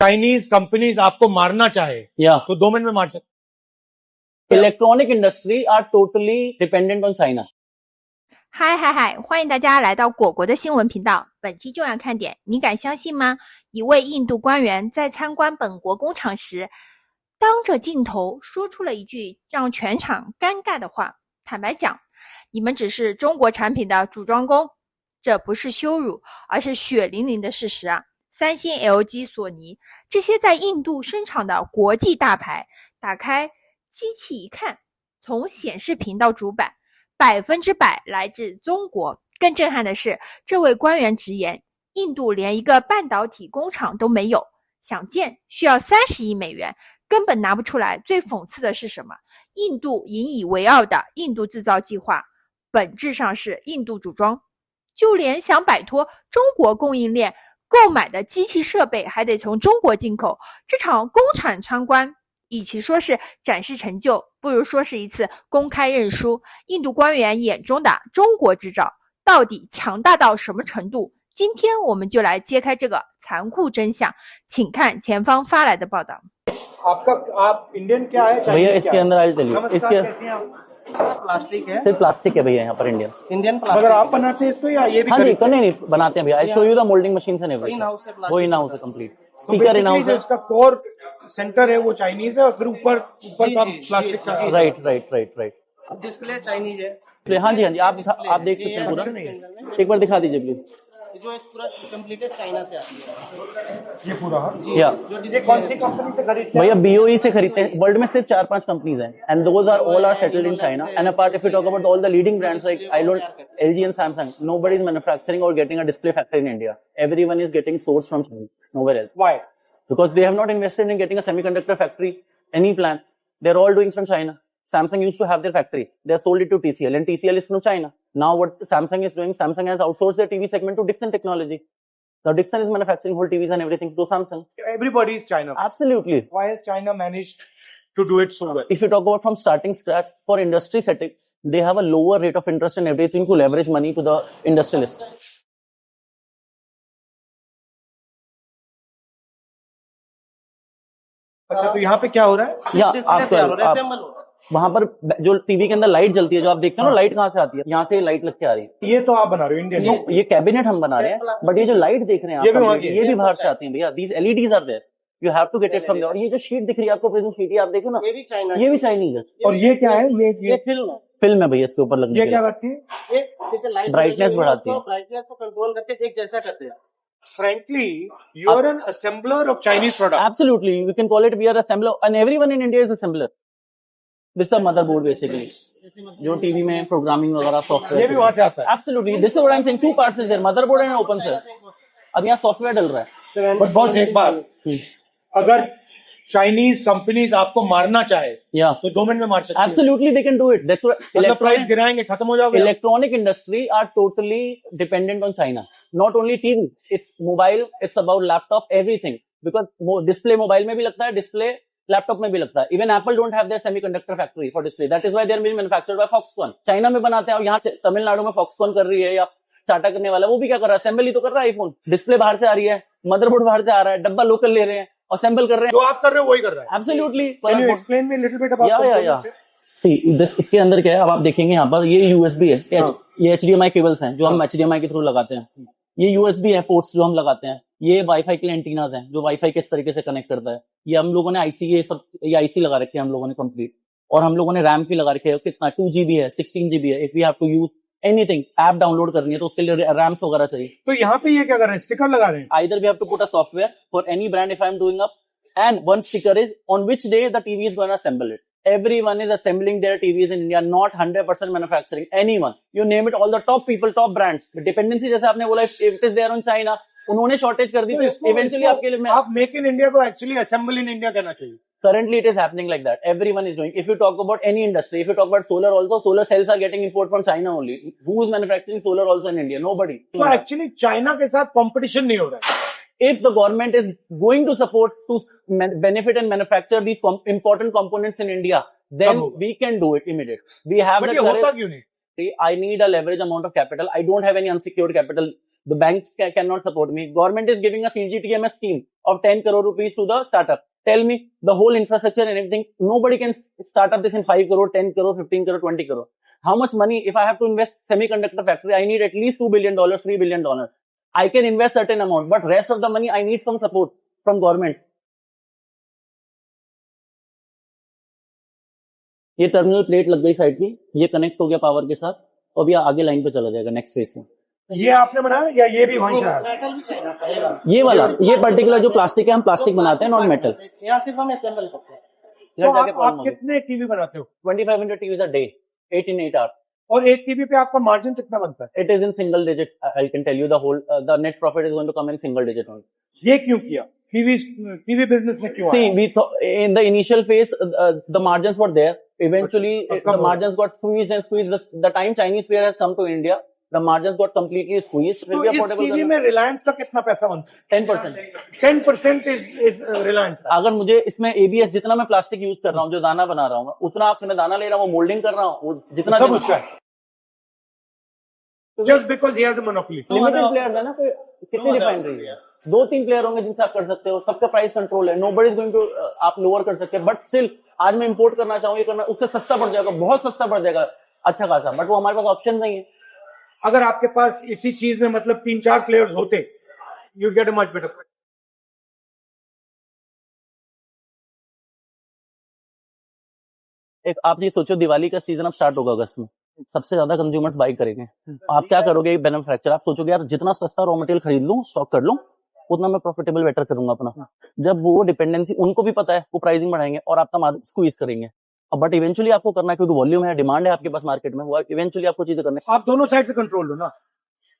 Chinese companies आपको मारना चाहे तो 2 मिनट में मार सकते। Electronic industry are totally dependent on China.嗨嗨嗨！欢迎大家来到果果的新闻频道。本期重要看点，你敢相信吗？一位印度官员在参观本国工厂时，当着镜头说出了一句让全场尴尬的话。坦白讲，你们只是中国产品的组装工，这不是羞辱，而是血淋淋的事实啊！三星、LG、索尼这些在印度生产的国际大牌，打开机器一看，从显示屏到主板，100%来自中国。更震撼的是，这位官员直言，印度连一个半导体工厂都没有，想建需要30亿美元，根本拿不出来。最讽刺的是什么？印度引以为傲的印度制造计划，本质上是印度组装。就连想摆脱中国供应链购买的机器设备还得从中国进口。这场工厂参观与其说是展示成就，不如说是一次公开认输。印度官员眼中的中国制造到底强大到什么程度？今天我们就来揭开这个残酷真相，请看前方发来的报道。आप इंडियन क्या है? भैया इसके अंदर आज चलिए, इसके प्लास्टिक है, सिर्फ प्लास्टिक है भैया यहाँ पर इंडियन मगर प्लास्टिक आप बनाते हैं इसको या ये भी हाँ जी, खरीदते हैं? नहीं बनाते हैं भैया। I show you the moulding machine and everything. In-house है plastic। वो इन हाउस है कंप्लीट। तो स्पीकर इन basically हाउस जो है। इसका कोर सेंटर है वो चाइनीज है और फिर ऊपर का जी, प्लास्टिक जी, का जी। राइट। डिस्प्ले चाइनीज है। हाँ जी आप देख सकते हैं पूरा। एक बार दिखा दीजिए प्लीज। जो एक पूरा कंप्लीटेड चाइना से आती है। ये पूरा। या ये कौन सी कंपनी से खरीदते हैं? भैया BOE से खरीदते हैं। वर्ल्ड में सिर्फ 4-5 कंपनीज हैं and those are all are settled in China and apart if you talk about all the leading brands like LG and Samsung, nobody is manufacturing or getting a display factory in India. Everyone is getting sourced from China, nowhere else. Why? Because they have not invested in getting a semiconductor factory, any plan. They're all doing from China. Samsung used to have their factory. They have sold it to TCL and TCL is from China. Now what Samsung is doing, Samsung has outsourced their TV segment to Dixon Technology. Now Dixon is manufacturing whole TVs and everything to Samsung. Everybody is China. Absolutely. Why has China managed to do it so well? If you talk about from starting scratch for industry setting, they have a lower rate of interest and everything to leverage money to the industrialist. अच्छा, तो यहाँ पे क्या हो रहा है? या display तैयार हो रहा है, असेंबल हो रहा है। वहां पर जो टीवी के अंदर लाइट जलती है, जो आप देखते हो ना, लाइट कहाँ से आती है? यहाँ से लाइट लग के आ रही है। ये तो आप बना रहे हो इंडियन। ये कैबिनेट हम बना रहे हैं, बट ये जो लाइट देख रहे हैं ये भी आप, वहाँ की है। ये भी बाहर से आती है भैया। These LEDs are there, you have to get it from there. और ये जो शीट दिख रही है आपको, प्रिज्म शीट, ये आप देखो ना, ये भी चाइना ये भी चाइनीज है। और ये क्या है? ये फिल्म फिल्म है भैया इसके ऊपर लगने ये के क्या लिए। करती है? ये जैसे लाइट Brightness बढ़ाती है। ब्राइटनेस को कंट्रोल करके एक जैसा करते हैं। Frankly, you are an assembler of Chinese product. Absolutely, we can call it we are assembler, and everyone in India is assembler. This is a motherboard basically, जो TV में प्रोग्रामिंग वगैरह software. ये भी वहां से आता है। Absolutely, this is what I'm saying. 2 parts is there, motherboard and open source. अब यहाँ सॉफ्टवेयर डल रहा है। बट बॉस एक बात, अगर चाइनीज कंपनीज आपको मारना चाहे या तो 2 मिनट में मार सकते हैं। Absolutely, they can do it. That's what मतलब प्राइस गिराएंगे, खत्म हो जाओगे। electronic industry are totally dependent on China. Not only TV, it's mobile, it's about laptop, everything. Because display mobile में भी लगता है, display laptop में भी लगता है. Even Apple don't have their semiconductor factory for display. That is why they are being manufactured by Foxconn. China में बनाते हैं और यहाँ तमिलनाडु में Foxconn कर रही है या टाटा करने वाला, वो भी क्या कर रहा है? असेंबली तो कर रहा है आईफोन। डिस्प्ले बाहर से आ रही है, मदरबोर्ड बाहर से आ रहा है, डब्बा लोकल ले रहे हैं, असेंबल कर रहे हैं। जो आप कर रहे हो वही कर रहा है। Absolutely. Can you explain me a little bit about या इसके अंदर क्या है, अब आप देखेंगे यहाँ पर ये USB है, ये HDMI केबल्स हैं जो हम HDMI के थ्रू लगाते हैं। ये USB है, पोर्ट्स जो हम लगाते हैं। ये वाईफाई के लिए एंटीनाज हैं जो वाईफाई किस तरीके से कनेक्ट करता है। ये हम लोगों ने ये IC लगा रखे हैं हम लोगों ने कंप्लीट, और हम लोगों ने रैम भी लगा रखे है। कितना 2 GB है, 16 GB है। If we have to use anything, app download करनी है तो उसके लिए रैम्स वगैरह चाहिए। तो यहाँ पे ये क्या कर रहे हैं? स्टिकर लगा रहे हैं। Either we have to put a software for any brand if I am doing up, and one sticker is on which day the TV is going to assemble it. Everyone is assembling their TVs in India, not 100% manufacturing. Anyone, you name it, all the top people, top brands. The dependency जैसे आपने बोला, if it is there on China, उन्होंने shortage कर दी तो eventually आपके लिए आप make in India को एक्चुअली असेंबल इन इंडिया कहना चाहिए। Currently it is happening like that. Everyone is doing. If you talk about any industry, if you talk about solar also, solar cells are getting import from China only. Who is manufacturing solar also in India? Nobody. तो actually China के साथ competition नहीं हो रहा है। If the government is going to support to benefit and manufacture these important components in India, then we can do it immediately. We have But the ये होता courage. क्यों नहीं? I need a leverage amount of capital. I don't have any unsecured capital. The banks cannot support me. Government is giving a CGTMS scheme of 10 crore rupees to the startup. Tell me, the whole infrastructure and everything, nobody can start up this in 5 crore, 10 crore, 15 crore, 20 crore. How much money, if I have to invest semiconductor factory, I need at least $2 billion, $3 billion. I can invest certain amount, but rest of the money I need some support from government. ये terminal plate लग गई side की, ये connect हो गया power के साथ, और अभी आगे लाइन पे चला जाएगा नेक्स्ट फेज में। ये आपने बनाया या ये भी वहीं से आया? मेटल भी चाइना का है। ये वाला, ये पर्टिकुलर जो प्लास्टिक है, हम प्लास्टिक बनाते हैं, नॉन मेटल। यहाँ सिर्फ हम असेंबल करते हैं। तो आप कितने टीवी बनाते हो? 2500 TVs a day, 8 in 8 hours. और एक टीवी पे आपका मार्जिन कितना बनता है? It is in single digit. I can tell you the whole, the net profit is going to come in single digit only. ये क्यों किया? टीवी बिजनेस में क्यों? See, we thought in the initial phase, the margins were there. Eventually, the margins got squeezed and squeezed. The time Chinese player has come to India, the margins got completely squeezed. तो इस TV में रिलायंस का कितना पैसा बनता है? 10%. 10% is Reliance. अगर मुझे इसमें ABS, जितना मैं प्लास्टिक यूज कर रहा हूँ, जो दाना बना रहा हूँ, उतना आपसे मैं दाना ले रहा हूँ, वो मोल्डिंग कर रहा हूँ, वो जितना सब उसका है। Just because he has a monopoly. Limited players है ना, कोई कितनी रिफाइनरी है, 2-3 प्लेयर होंगे जिनसे आप कर सकते हो, सबका प्राइस कंट्रोल है, नोबडी इज गोइंग टू, आप लोअर कर सकते हैं, बट स्टिल आज मैं इंपोर्ट करना चाहूँ, ये करना, उससे सस्ता पड़ जाएगा, बहुत सस्ता पड़ जाएगा, अच्छा खासा, बट वो हमारे पास ऑप्शन नहीं है। अगर आपके पास इसी चीज में मतलब 3-4 प्लेयर्स होते, you get a much better. एक आप ये सोचो, दिवाली का सीजन अब स्टार्ट होगा अगस्त में, सबसे ज्यादा कंज्यूमर्स बाई करेंगे, आप क्या करोगे? मैन्युफैक्चर, आप सोचोगे यार जितना सस्ता रॉ मटेरियल खरीद लूं, स्टॉक कर लूं, उतना मैं प्रॉफिटेबल बेटर करूंगा अपना। जब वो डिपेंडेंसी, उनको भी पता है, वो प्राइसिंग बढ़ाएंगे और आपका मार्जिन स्क्वीज करेंगे। बट इवेंचुअली आपको करना है, क्योंकि वॉल्यूम है, डिमांड है आपके पास मार्केट में, वो इवेंचुअली आपको चीजें करनी है। आप दोनों साइड से कंट्रोल लो ना,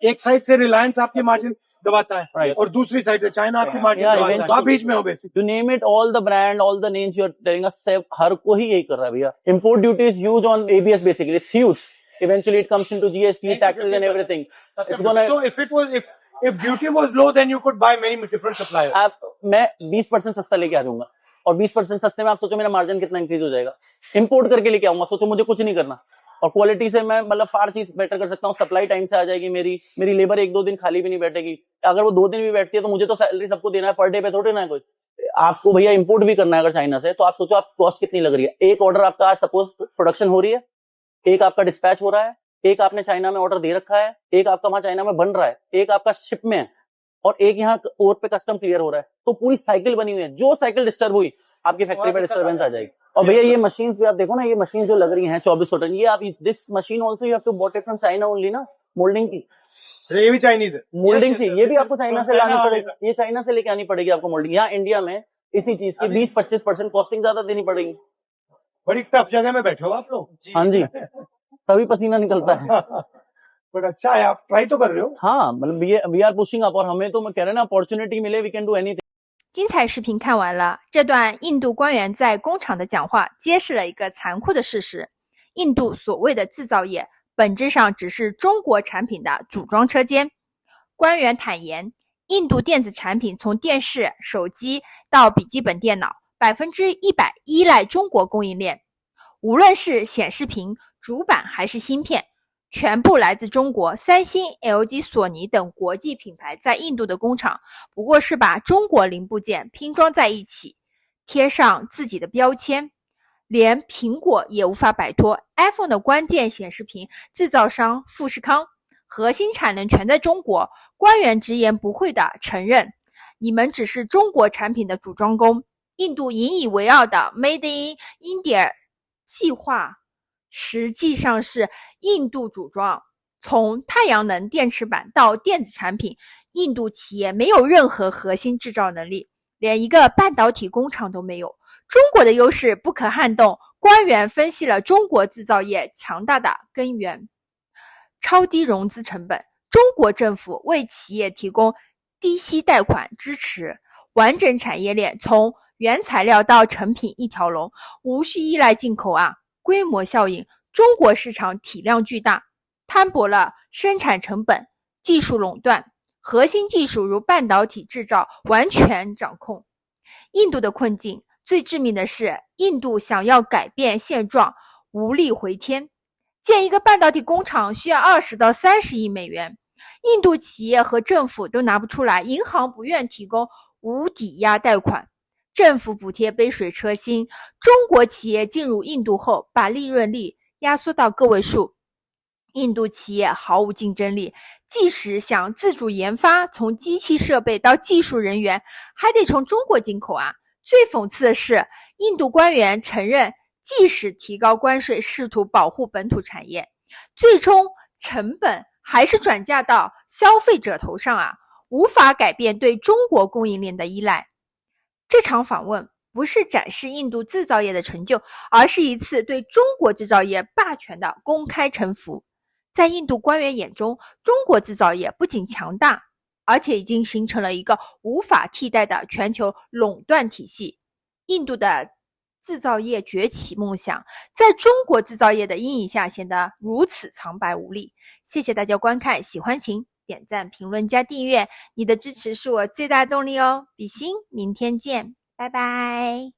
एक साइड से रिलायंस आपकी मार्जिन दबाता है और दूसरी साइड से चाइना आपकी मार्जिन दबाता है, आप बीच में हो basic. You name it, all the brand, all the names you are telling us, हर कोई यही कर रहा है भैया। Import duty is huge on ABS basically, it's huge. Eventually it comes into GST, taxes and everything. It's gonna. So if duty was low, then you could buy many different suppliers. मैं 20% सस्ता लेके आ जाऊंगा, और 20% सस्ते में आप सोचो मेरा मार्जिन कितना इंक्रीज हो जाएगा। इंपोर्ट करके लेके आऊंगा, सोचो मुझे कुछ नहीं करना, और क्वालिटी से मैं मतलब फार चीज बेटर कर सकता हूँ, सप्लाई टाइम से आ जाएगी, मेरी लेबर 1-2 दिन खाली भी नहीं बैठेगी। अगर वो 2 दिन भी बैठती है तो मुझे तो सैलरी सबको देना है, पर डे पे थोड़े ना है कोई। आपको भैया इंपोर्ट भी करना है अगर चाइना से, तो आप सोचो आप कॉस्ट कितनी लग रही है। एक ऑर्डर आपका आज सपोज प्रोडक्शन हो रही है, एक आपका डिस्पैच हो रहा है, एक आपने चाइना में ऑर्डर दे रखा है, एक आपका वहां चाइना में बन रहा है, एक आपका शिप में है, और एक यहाँ पोर्ट पे कस्टम क्लियर हो रहा है। तो पूरी साइकिल बनी हुई है, जो साइकिल डिस्टर्ब हुई आपकी फैक्ट्री पे डिस्टर्बेंस आ जाएगी। और भैया ये मशीन भी आप देखो ना, ये मशीन जो लग रही है 2400 टन, ये आप this machine also you have to bought it from China only ना, मोल्डिंग की। ये भी चाइनीज है, मोल्डिंग थी, ये भी आपको चाइना से लानी पड़ेगी, ये चाइना से लेके आनी पड़ेगी आपको मोल्डिंग। यहाँ इंडिया में इसी चीज की 20-25% कॉस्टिंग ज्यादा देनी पड़ेगी। बड़ी टफ जगह में बैठे हो आप लोग। हाँ जी, तभी पसीना निकलता है। बट अच्छा है, आप ट्राई तो कर रहे हो। हाँ, मतलब वी आर पुशिंग अप, और हमें तो मैं कह रहे हैं ना, अपॉर्चुनिटी मिले, we can do anything iPhone 的关键显示屏制造商富士康，核心产能全在中国。官员直言不讳地承认，你们只是中国产品的组装工。印度引以为傲的 Made in India 计划实际上是印度组装，从太阳能电池板到电子产品，印度企业没有任何核心制造能力，连一个半导体工厂都没有。中国的优势不可撼动。官员分析了中国制造业强大的根源：超低融资成本，中国政府为企业提供低息贷款支持，完整产业链从原材料到成品一条龙，无需依赖进口啊。规模效应，中国市场体量巨大，摊薄了生产成本，技术垄断，核心技术如半导体制造完全掌控。印度的困境最致命的是，印度想要改变现状，无力回天。建一个半导体工厂需要20到30亿美元，印度企业和政府都拿不出来，银行不愿提供无抵押贷款，政府补贴杯水车薪，中国企业进入印度后，把利润率压缩到个位数，印度企业毫无竞争力，即使想自主研发，从机器设备到技术人员，还得从中国进口啊。最讽刺的是，印度官员承认，即使提高关税，试图保护本土产业，最终成本还是转嫁到消费者头上啊，无法改变对中国供应链的依赖。这场访问不是展示印度制造业的成就，而是一次对中国制造业霸权的公开臣服。在印度官员眼中，中国制造业不仅强大，而且已经形成了一个无法替代的全球垄断体系。印度的制造业崛起梦想，在中国制造业的阴影下显得如此苍白无力。谢谢大家观看，喜欢请点赞、评论、加订阅，你的支持是我最大动力哦。比心，明天见，拜拜。